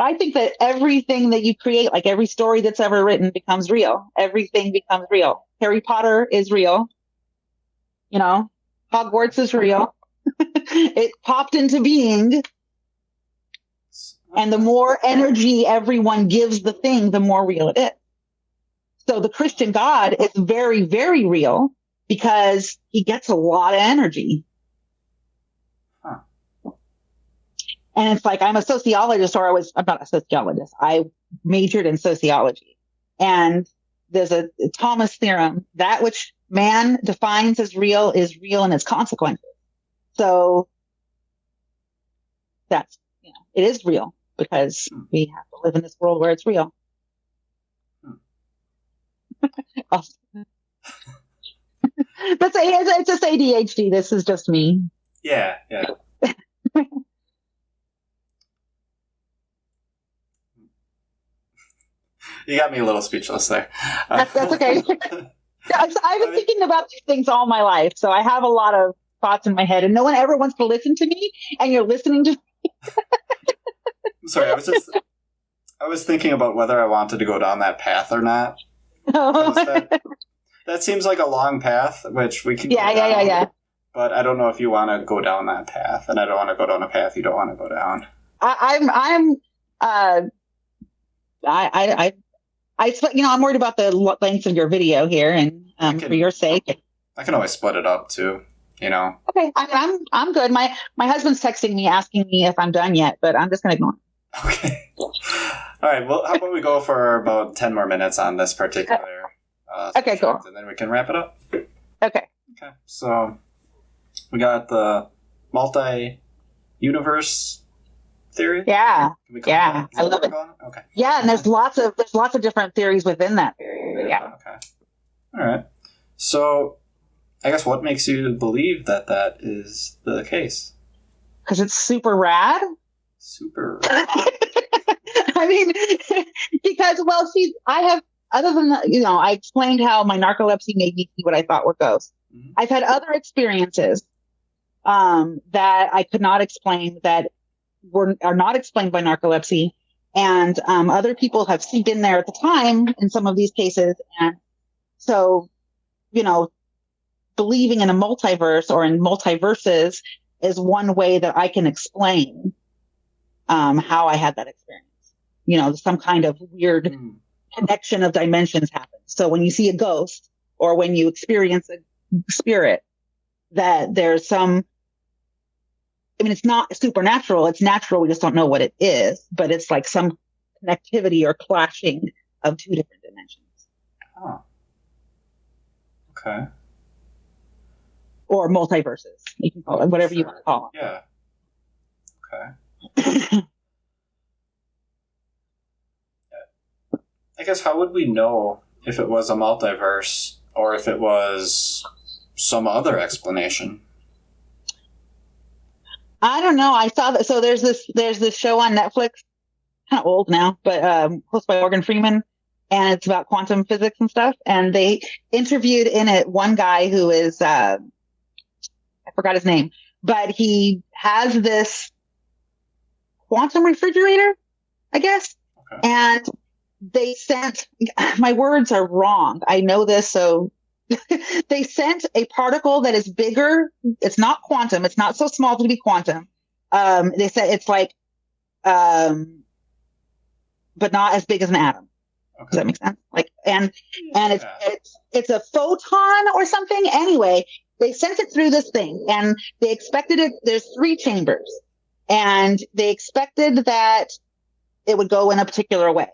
I think that everything that you create, like every story that's ever written, becomes real. Everything becomes real. Harry Potter is real. You know, Hogwarts is real. It popped into being. And the more energy everyone gives the thing, the more real it is. So the Christian God is very, very real because he gets a lot of energy. Huh. And it's like, I'm a sociologist, I'm not a sociologist. I majored in sociology. And there's a Thomas theorem, that which man defines as real is real in its consequences. So that's, it is real because we have to live in this world where it's real. But it's just ADHD. This is just me. Yeah. You got me a little speechless there. That's okay. I've been thinking about these things all my life, so I have a lot of thoughts in my head, and no one ever wants to listen to me, and you're listening to me. I'm sorry, I was thinking about whether I wanted to go down that path or not. That seems like a long path, which we can go down. Yeah. But I don't know if you want to go down that path, and I don't want to go down a path you don't want to go down. I'm worried about the length of your video here, and for your sake, I can always split it up too. Okay, I'm good. My husband's texting me asking me if I'm done yet, but I'm just gonna ignore him. Okay. All right. Well, how about we go for about 10 more minutes on this particular okay, cool. And then we can wrap it up. Okay. So we got the multi-universe theory. Yeah. I love it. Okay. Yeah, and there's lots of different theories within that theory. Yeah. Okay. All right. So I guess what makes you believe that is the case? Because it's super rad. Super. I mean, because, I have, other than, I explained how my narcolepsy made me see what I thought were ghosts. Mm-hmm. I've had other experiences that I could not explain that are not explained by narcolepsy. And other people have been there at the time in some of these cases. And so, believing in a multiverse or in multiverses is one way that I can explain how I had that experience. Some kind of weird connection of dimensions happens. So when you see a ghost or when you experience a spirit, that there's it's not supernatural. It's natural. We just don't know what it is, but it's like some connectivity or clashing of two different dimensions. Oh. Okay. Or multiverses. You can call it whatever you want to call them. Yeah. Okay. I guess how would we know if it was a multiverse or if it was some other explanation? I don't know. I saw that. So there's this show on Netflix, kind of old now, but hosted by Morgan Freeman, and it's about quantum physics and stuff. And they interviewed in it one guy who is I forgot his name, but he has this quantum refrigerator, I guess. Okay. And they sent, my words are wrong. I know this. So they sent a particle that is bigger. It's not quantum. It's not so small to be quantum. They said it's like, but not as big as an atom. Okay. Does that make sense? And it's a photon or something. Anyway, they sent it through this thing and they expected it. There's 3 chambers and they expected that it would go in a particular way.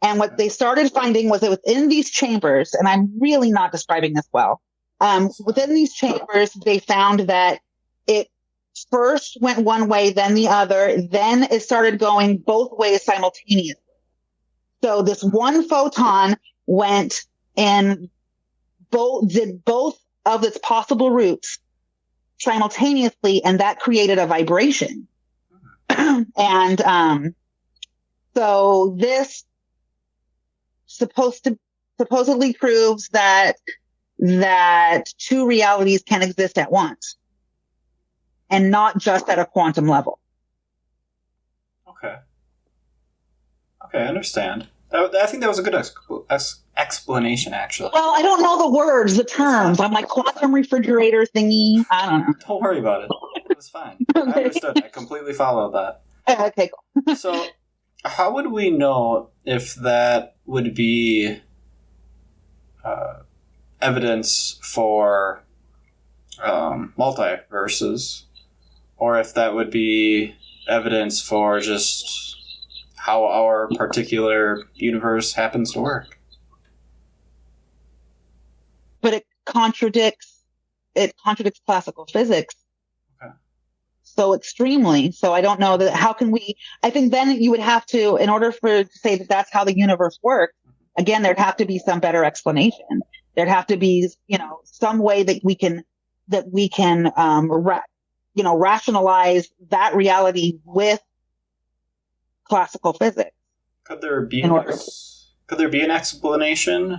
And what they started finding was that within these chambers, and I'm really not describing this well, within these chambers, they found that it first went one way, then the other, then it started going both ways simultaneously. So this one photon went in did both of its possible routes simultaneously, and that created a vibration. And so this supposedly proves that 2 realities can exist at once and not just at a quantum level. Okay. Okay, I understand. I think that was a good explanation, actually. Well, I don't know the words, the terms. I'm like quantum refrigerator thingy. I don't know. Don't worry about it. It was fine. Okay. I understood. I completely followed that. Okay, cool. So, how would we know if that would be evidence for multiverses, or if that would be evidence for just how our particular universe happens to work? But it contradicts classical physics so extremely. So I don't know that. How can we? I think then you would have to, in order to say that that's how the universe works. Again, there'd have to be some better explanation. There'd have to be, some way that we can rationalize that reality with classical physics. Could there be an explanation?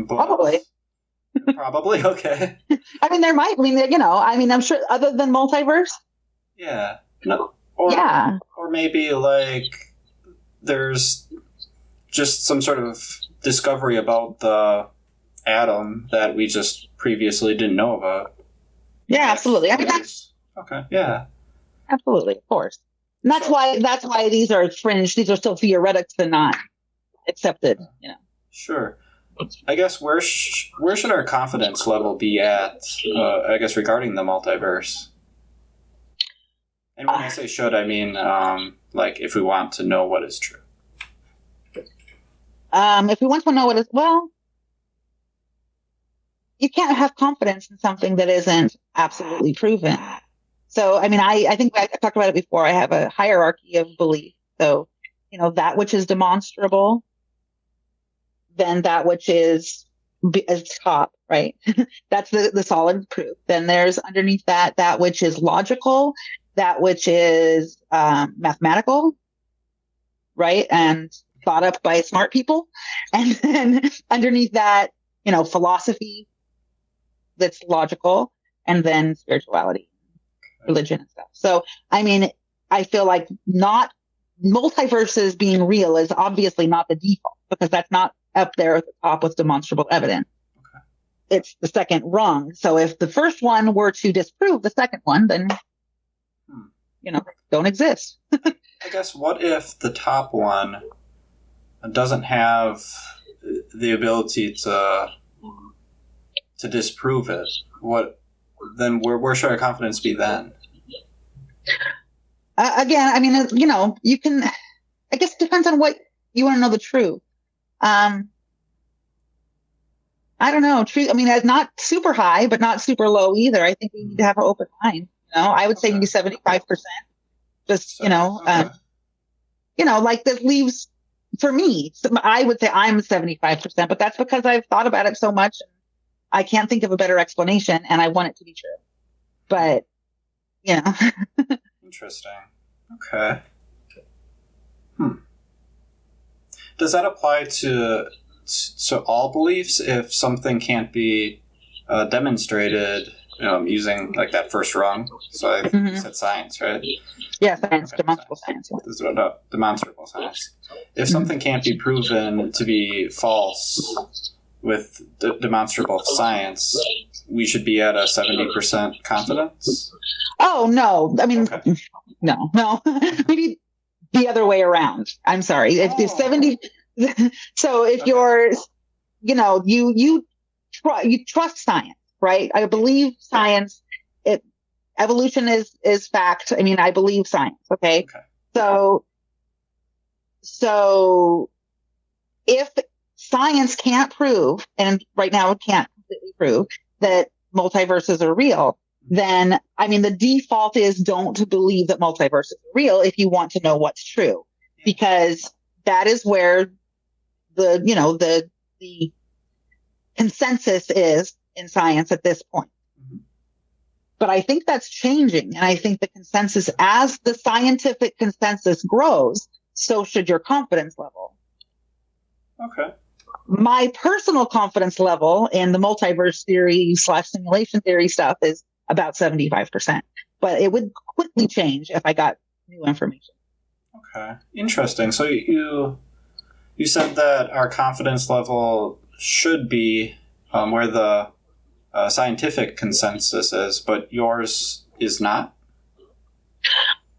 Probably. Probably. Okay. I mean, there might. I'm sure. Other than multiverse. Yeah. No. Or maybe like there's just some sort of discovery about the atom that we just previously didn't know about. Yeah, absolutely. I mean, okay. Yeah. Absolutely, of course. And that's why these are fringe. These are still theoretics and not accepted. Sure. I guess where should our confidence level be at? I guess regarding the multiverse. And when I say should, I mean like if we want to know what is true. If we want to know what is you can't have confidence in something that isn't absolutely proven. So, I mean, I think I talked about it before. I have a hierarchy of belief. So, that which is demonstrable, then that which is top, right? That's the solid proof. Then there's underneath that which is logical, that which is mathematical, right? And thought up by smart people. And then underneath that, philosophy that's logical, and then spirituality, religion and stuff. So, I mean, I feel like not multiverses being real is obviously not the default, because that's not up there at the top with demonstrable evidence. Okay. It's the second rung. So if the first one were to disprove the second one, then, don't exist. I guess what if the top one doesn't have the ability to disprove it? Where should our confidence be then? Again, I mean, you can, I guess it depends on what you want to know the truth. I don't know. Truth, I mean, it's not super high, but not super low either. I think we need to have an open mind. I would say maybe 75%. Just, like that leaves, for me, I would say I'm 75%, but that's because I've thought about it so much. I can't think of a better explanation, and I want it to be true. But, Interesting. Okay. Does that apply to all beliefs if something can't be demonstrated, using like that first rung? So I think you said science, right? Yeah, science, okay, demonstrable science. This is demonstrable science. If something can't be proven to be false with demonstrable science, we should be at a 70% confidence? Oh, no. I mean, okay. No. Maybe the other way around. I'm sorry. If the 70... So if you're, you trust science, right? I believe science. Evolution is fact. I mean, I believe science. Okay. So if science can't prove, and right now it can't completely prove, that multiverses are real, then, I mean, the default is don't believe that multiverses are real if you want to know what's true, because that is where the consensus is in science at this point. But I think that's changing. And I think the consensus, as the scientific consensus grows, so should your confidence level. Okay. My personal confidence level in the multiverse theory / simulation theory stuff is about 75%, but it would quickly change if I got new information. Okay. Interesting. So you you said that our confidence level should be where the scientific consensus is, but yours is not?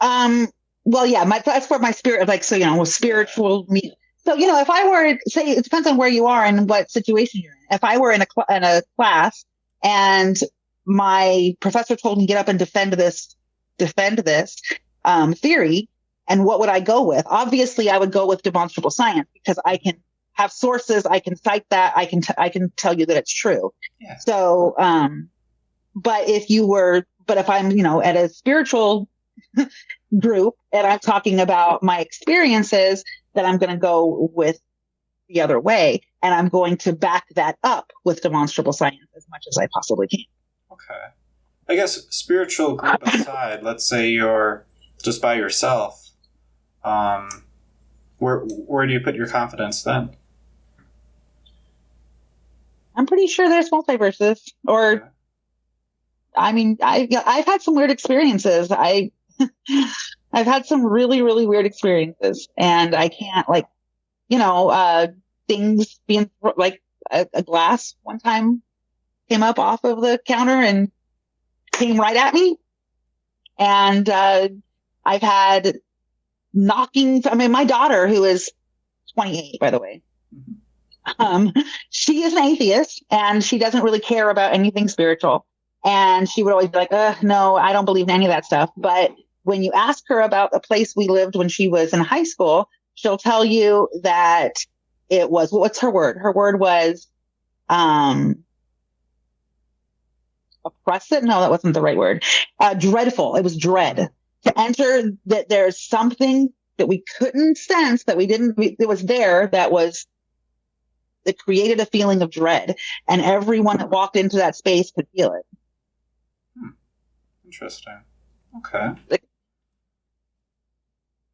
Well, yeah, that's where my spirit, like, so, spiritual me. So, if I were, say, it depends on where you are and what situation you're in. If I were in a class and my professor told me get up and defend this theory, and what would I go with? Obviously, I would go with demonstrable science because I can have sources, I can cite that, I can tell you that it's true. Yeah. So, but if I'm, at a spiritual group and I'm talking about my experiences, then I'm going to go with the other way, and I'm going to back that up with demonstrable science as much as I possibly can. Okay. I guess spiritual group aside, let's say you're just by yourself. Where do you put your confidence then? I'm pretty sure there's multiverses, or okay. I mean, I've had some weird experiences. I've had some really, really weird experiences, and I can't, things being like a glass one time came up off of the counter and came right at me. And I've had knockings. I mean, my daughter, who is 28, by the way, she is an atheist and she doesn't really care about anything spiritual. And she would always be like, no, I don't believe in any of that stuff. But when you ask her about a place we lived when she was in high school, she'll tell you that it was, what's her word? Her word was, oppressive. No, that wasn't the right word. Dreadful. It was dread to enter, that there's something that we couldn't sense, that it was there, that created a feeling of dread, and everyone that walked into that space could feel it. Interesting. Okay.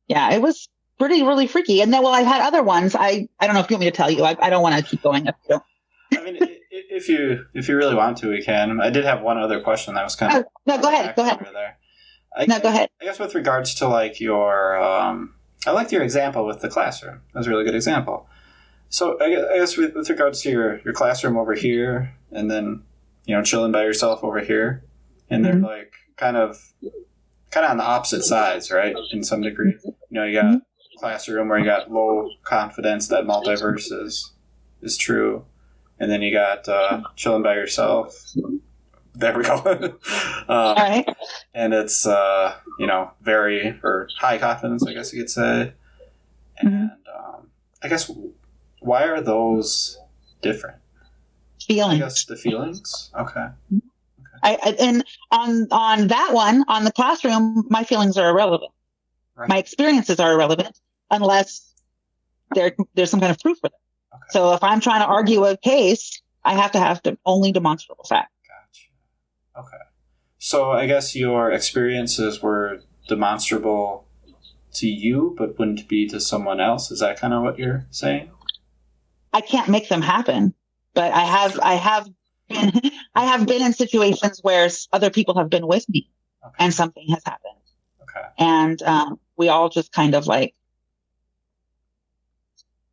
Yeah, it was really freaky. And then, I've had other ones. I don't know if you want me to tell you. I don't want to keep going if you don't. I mean, if you really want to, we can. I did have one other question that was kind of... No, go ahead. There. Go ahead. I guess with regards to, your... I liked your example with the classroom. That was a really good example. So I guess with regards to your classroom over here, and then, chilling by yourself over here, and they're, kind of on the opposite sides, right, in some degree. You got a classroom where you got low confidence that multiverse is true. And then you got chilling by yourself. There we go. All right. And it's, very, or high confidence, I guess you could say. And I guess, why are those different? Feelings. I guess the feelings? Okay. And on that one, on the classroom, my feelings are irrelevant. Right. My experiences are irrelevant unless there's some kind of proof for them. Okay. So if I'm trying to argue a case, I have to have only demonstrable fact. Gotcha. Okay. So I guess your experiences were demonstrable to you, but wouldn't be to someone else. Is that kind of what you're saying? I can't make them happen, but I have been in situations where other people have been with me, and something has happened. Okay. And we all just kind of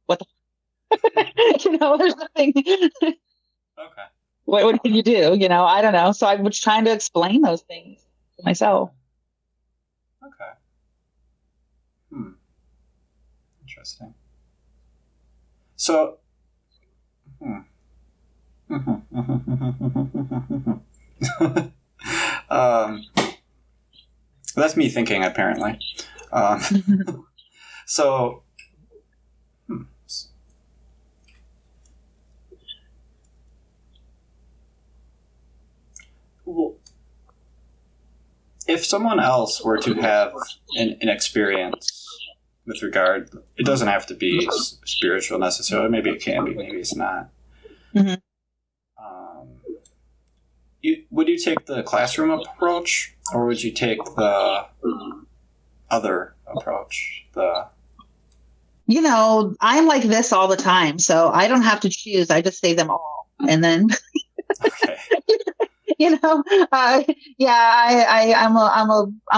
what the there's nothing. Okay. What can you do? I don't know. So I was trying to explain those things to myself. Okay. Interesting. So, that's me thinking, apparently. So, well, if someone else were to have an experience with regard, it doesn't have to be spiritual necessarily. Maybe it can be, maybe it's not. Mm-hmm. Would you take the classroom approach, or would you take the other approach? I'm like this all the time, so I don't have to choose. I just say them all, and then. Okay. I'm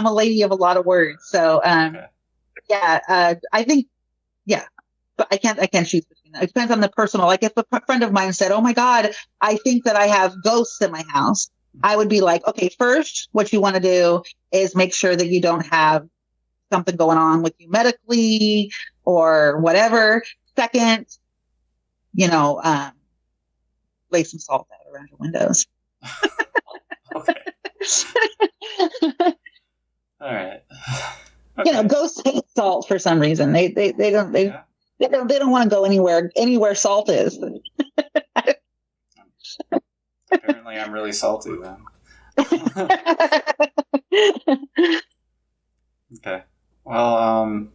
a lady of a lot of words. So, okay. I think, but I can't choose between that. It depends on the personal. Like if a friend of mine said, "Oh my God, I think that I have ghosts in my house," I would be like, "Okay, first, what you want to do is make sure that you don't have something going on with you medically or whatever. Second, lay some salt out around your windows." Okay. All right. Okay. Ghosts hate salt for some reason. They don't want to go anywhere salt is. Apparently, I'm really salty then. Okay. Well,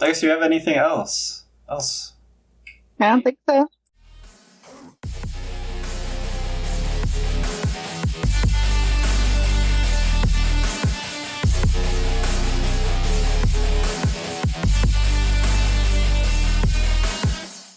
I guess you have anything else? I don't think so.